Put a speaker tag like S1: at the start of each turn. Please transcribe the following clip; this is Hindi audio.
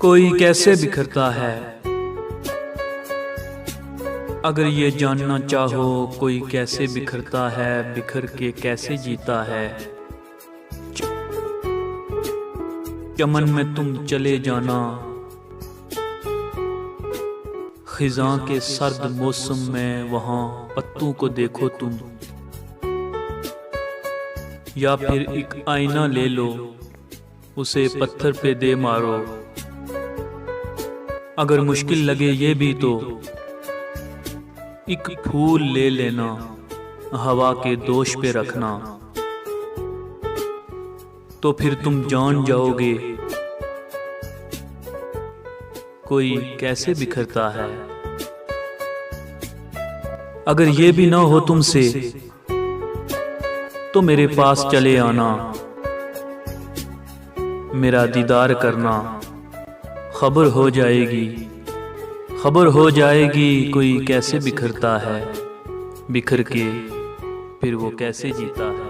S1: कोई कैसे बिखरता है। अगर ये जानना चाहो कोई कैसे बिखरता है, बिखर के कैसे जीता है। चमन में तुम चले जाना, खिज़ां के सर्द मौसम में वहाँ पत्तों को देखो तुम। या फिर एक आईना ले लो, उसे पत्थर पे दे मारो। अगर मुश्किल लगे ये भी तो एक फूल ले लेना, हवा के दोष पे रखना, तो फिर तुम जान जाओगे कोई कैसे बिखरता है। अगर ये भी ना हो तुमसे तो मेरे पास चले आना, मेरा दीदार करना। खबर हो जाएगी कोई कैसे बिखरता है, बिखर के फिर वो कैसे जीता है।